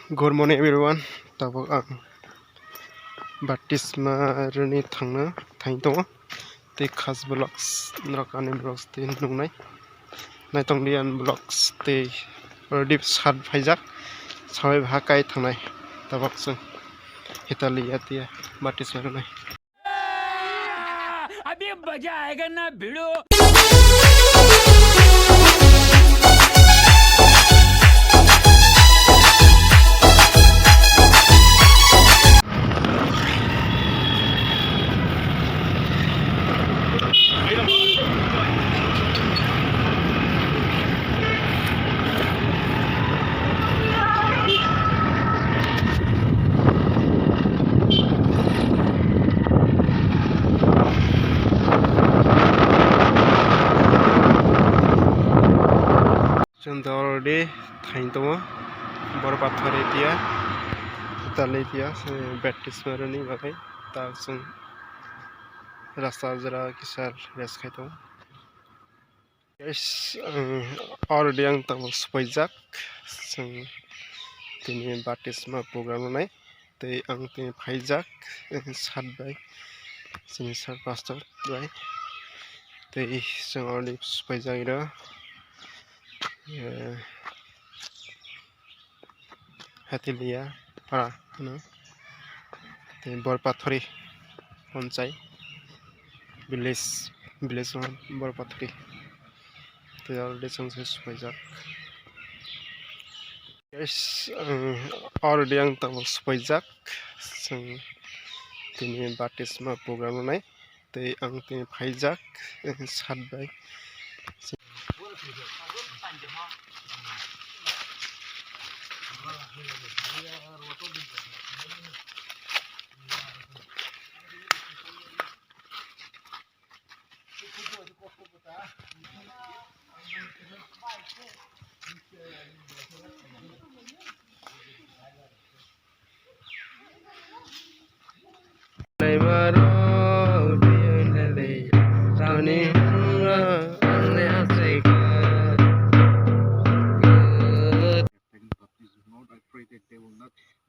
Good morning everyone. Tabok ang baptisma rani thangna thain tongo. Te khas vlogs norok vlogs te nungnai. Nai tong dian vlogs te dip sat phaijak. Sabai bhakai thangnai. Tabok sung hitali atia baptisma rani. अभी मजा आएगा ना भिड़ो Contoh already thain tongo. Bor pathar etia hitali etia baptisma rani bakai ta sung rasta jara kisar res khai tongo. Guys, already ang tabok spojak sung tini baptisma program nai te ang tini phaijak sat bai sini sar pastor bai te sung already spojak ira hatilia para no te borpathori ponchai village borpathori te already success pajak guys already ang tabok pajak sung tini baptisma program nai te ang tini phaijak sat bai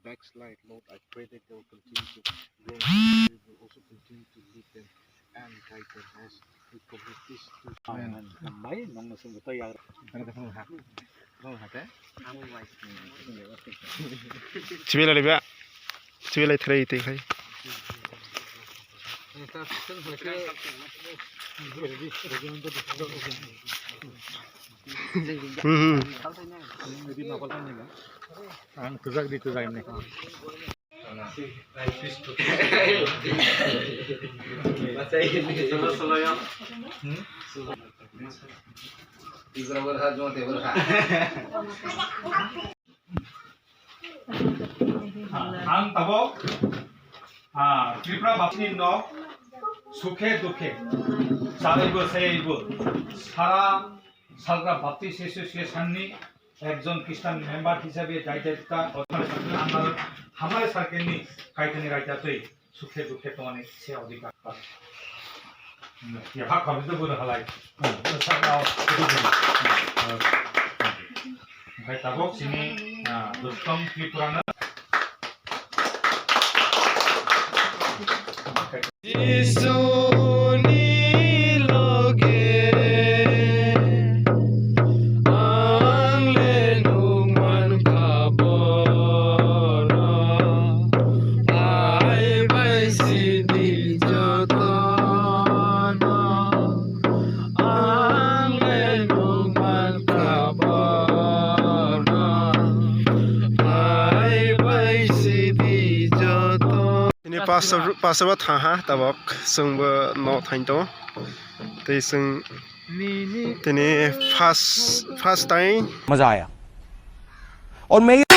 backslide, Lord. I pray that they will continue to grow. We will also continue to lead them and guide them as we commit this to Hambai nong sung to ya chibela liba chibela thrai te khai ang tuzak di tuzak ini ang tabok Tripura bapni no sukhe dukhe সারাইবো সেইবো সারা সালরা বাপ্তি শেষে সাননি একজন খ্রিস্টান member হিসাবে দায়িত্বটা আমার হামারে সার্কেলনি কাইতনি রাইতাতই সুখে দুঃখে তোমানে সে অধিকার পাবে ইয়া ভাগ হবে তো বড় হালাই সারাও ভাই তাবক সিনি দুষ্টম ত্রিপুরানা paswa thaha tabok sungbo no thain to te sung tini first time मजा आया और मैं